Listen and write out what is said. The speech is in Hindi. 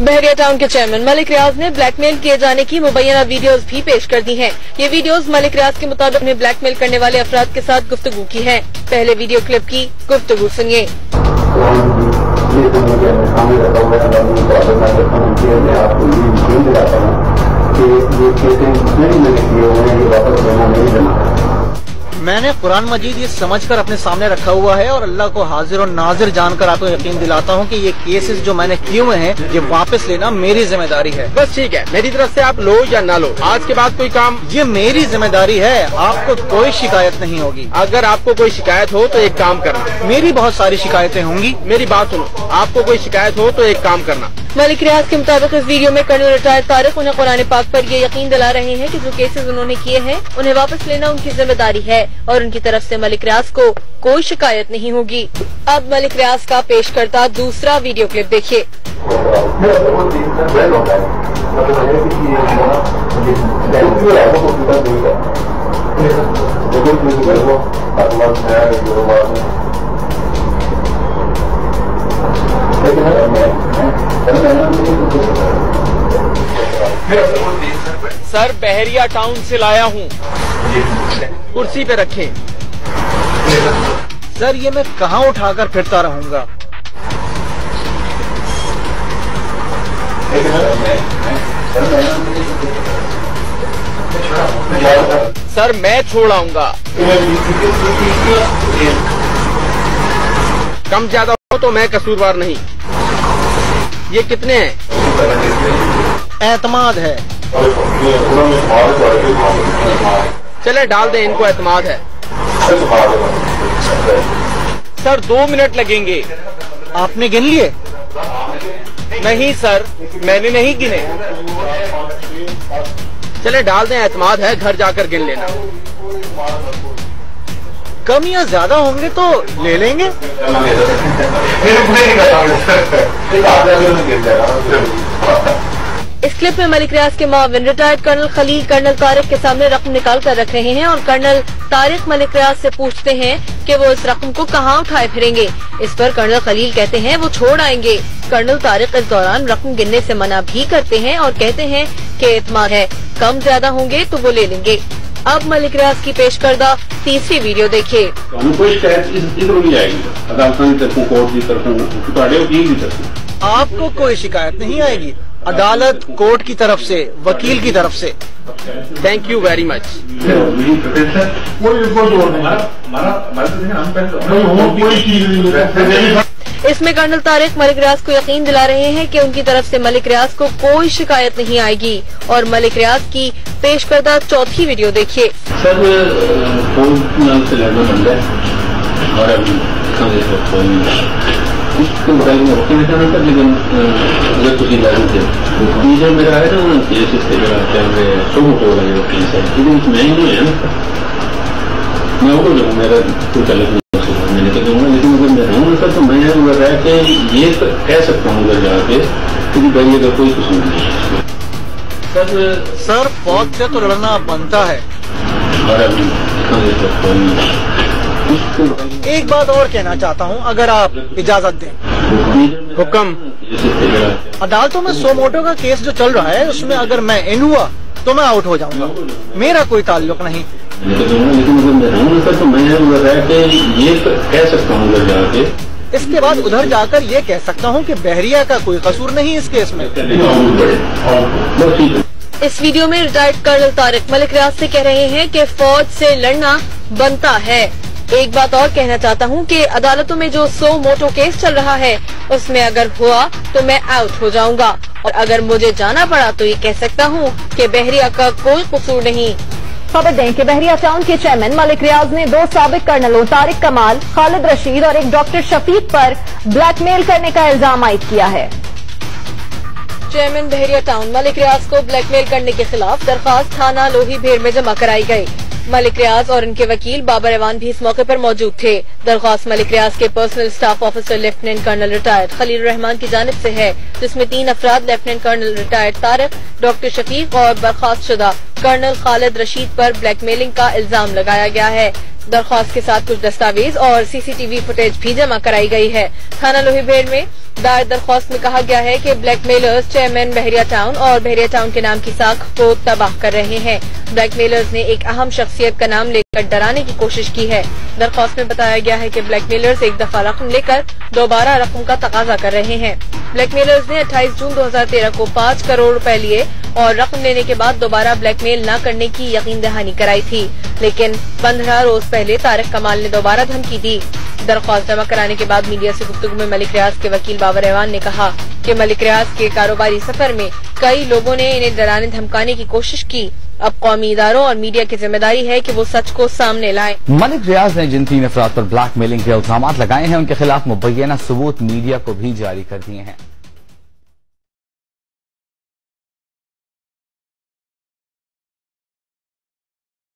बहरिया टाउन के चेयरमैन मलिक रियाज ने ब्लैकमेल किए जाने की मुबैना वीडियोस भी पेश कर दी हैं। ये वीडियोस मलिक रियाज के मुताबिक उन्हें ब्लैकमेल करने वाले अफराद के साथ गुफ्तगू की है। पहले वीडियो क्लिप की गुफ्तगू सुनिए। मैंने कुरान मजीद ये समझकर अपने सामने रखा हुआ है और अल्लाह को हाजिर और नाजिर जानकर आपको यकीन दिलाता हूँ कि ये केसेस जो मैंने किए हुए हैं ये वापस लेना मेरी जिम्मेदारी है। बस ठीक है, मेरी तरफ से आप लो या ना लो, आज के बाद कोई काम ये मेरी जिम्मेदारी है, आपको कोई शिकायत नहीं होगी। अगर आपको कोई शिकायत हो तो एक काम करना। मेरी बहुत सारी शिकायतें होंगी। मेरी बात सुनो, आपको कोई शिकायत हो तो एक काम करना। मलिक रियाज के मुताबिक इस वीडियो में कर्नल रिटायर्ड तारिक उन्हें कुरान पाक पर ये यकीन दिला रहे हैं कि जो केसेस उन्होंने किए हैं उन्हें वापस लेना उनकी जिम्मेदारी है और उनकी तरफ से मलिक रियाज को कोई शिकायत नहीं होगी। अब मलिक रियाज का पेश करता दूसरा वीडियो क्लिप देखिए। सर बहरिया टाउन से लाया हूँ, कुर्सी पे रखें। सर ये मैं कहाँ उठाकर फिरता रहूँगा। सर मैं छोड़ आऊंगा। कम ज्यादा हो तो मैं कसूरवार नहीं। ये कितने हैं? एतमाद है। चले डाल दें इनको, एतमाद है। सर 2 मिनट लगेंगे। आपने गिन लिए? नहीं सर, मैंने नहीं गिने। चले डाल दें, एतमाद है, घर जाकर गिन लेना। कम या ज्यादा होंगे तो ले लेंगे। इस क्लिप में मलिक रियाज के माविन retired colonel Khalil colonel Tariq के सामने रकम निकाल कर रख रहे हैं और कर्नल तारिक मलिक रियाज से पूछते हैं कि वो इस रकम को कहाँ उठाए फिरेंगे। इस पर कर्नल खलील कहते हैं वो छोड़ आएंगे। कर्नल तारिक इस दौरान रकम गिनने से मना भी करते हैं और कहते हैं कि एतमाद है, कम ज्यादा होंगे तो वो ले लेंगे। अब मलिक रियाज की पेश करदा तीसरी वीडियो देखिए। कोई शिकायत इधरों नहीं आएगी, अदालत की तरफों, कोर्ट की तरफों, वकील की तरफ। आपको कोई शिकायत नहीं आएगी, अदालत, कोर्ट की तरफ से, वकील की तरफ से। Thank you very much. इसमें कर्नल तारिक मलिक रियाज को यकीन दिला रहे हैं कि उनकी तरफ से मलिक रियाज को कोई शिकायत नहीं आएगी और मलिक रियाज की पेश करदा चौथी वीडियो देखिए। सर फोन से लड़ना बनता है और इसके मुताबिक मैं वकील कहना था, लेकिन अगर कुछ लागू थे जो मेरा है ना केस इससे शुरू हो रहे वकील से, लेकिन मैं ही नहीं है ना, मैं वो जो मेरा कोई गलत नहीं मैंने तो दूंगा, लेकिन अगर मैं रहूँगा सर तो मैं ये रहा कि ये कह सकता हूँ उधर जाके क्योंकि भाई अगर कोई कसूर नहीं है। सर फौज से तो लड़ना बनता है। एक बात और कहना चाहता हूँ, अगर आप इजाजत दें। हुक्म। अदालतों में सो मोटो का केस जो चल रहा है उसमें अगर मैं इन हुआ तो मैं आउट हो जाऊंगा, मेरा कोई ताल्लुक नहीं। लेकिन अगर मैं रहूँगा सर तो मैं ये कह सकता हूँ उधर जाके, इसके बाद उधर जाकर ये कह सकता हूँ कि बहरिया का कोई कसूर नहीं इस केस में। इस वीडियो में रिटायर्ड कर्नल तारिक मलिक रियाज से कह रहे हैं कि फौज से लड़ना बनता है। एक बात और कहना चाहता हूँ कि अदालतों में जो सो मोटो केस चल रहा है उसमें अगर हुआ तो मैं आउट हो जाऊंगा और अगर मुझे जाना पड़ा तो ये कह सकता हूँ कि बहरिया का कोई कसूर नहीं। खबर दें कि बहरिया टाउन के चेयरमैन मलिक रियाज ने 2 साबिक कर्नलों तारिक कमाल, खालिद रशीद और एक डॉक्टर शफीक पर ब्लैकमेल करने का इल्जाम आयद किया है। चेयरमैन बहरिया टाउन मलिक रियाज को ब्लैकमेल करने के खिलाफ दरखास्त थाना लोही भेड़ में जमा कराई गई। मलिक रियाज और उनके वकील बाबर एवान भी इस मौके पर मौजूद थे। दरख्वास्त मलिक रियाज के personal staff officer lieutenant colonel retired Khalil Rahman की जानिब से है, जिसमें 3 अफराद lieutenant colonel retired Tariq, doctor Shafiq और बर्खास्त शुदा कर्नल खालिद रशीद पर ब्लैकमेलिंग का इल्जाम लगाया गया है। दरख्वास्त के साथ कुछ दस्तावेज और सीसीटीवी फुटेज भी जमा कराई गई है। थाना लोही भेड़ में दायर दरख्वास्त में कहा गया है कि ब्लैकमेलर्स चेयरमैन बहरिया टाउन और बहरिया टाउन के नाम की साख को तबाह कर रहे हैं। ब्लैकमेलर्स ने एक अहम शख्सियत का नाम लेकर डराने की कोशिश की है। दरख्वास्त में बताया गया है कि ब्लैकमेलर्स एक दफा रकम लेकर दोबारा रकम का तकाजा कर रहे हैं। ब्लैकमेलर्स ने 28 जून 2013 को 5 करोड़ रुपए लिए और रकम लेने के बाद दोबारा ब्लैकमेल न करने की यकीन दहानी कराई थी, लेकिन 15 रोज पहले तारिक कमाल ने दोबारा धमकी दी। दरख्वास्त जमा कराने के बाद मीडिया से गुफ्तगू में मलिक रियाज के वकील बाबर रहमान ने कहा कि मलिक रियाज के कारोबारी सफर में कई लोगों ने इन्हें डराने धमकाने की कोशिश की। अब कौमी इदारों और मीडिया की जिम्मेदारी है कि वो सच को सामने लाएं। मलिक रियाज ने जिन 3 अफराद पर ब्लैकमेलिंग के इल्जाम लगाए हैं उनके खिलाफ मुबैना सबूत मीडिया को भी जारी कर दिए हैं।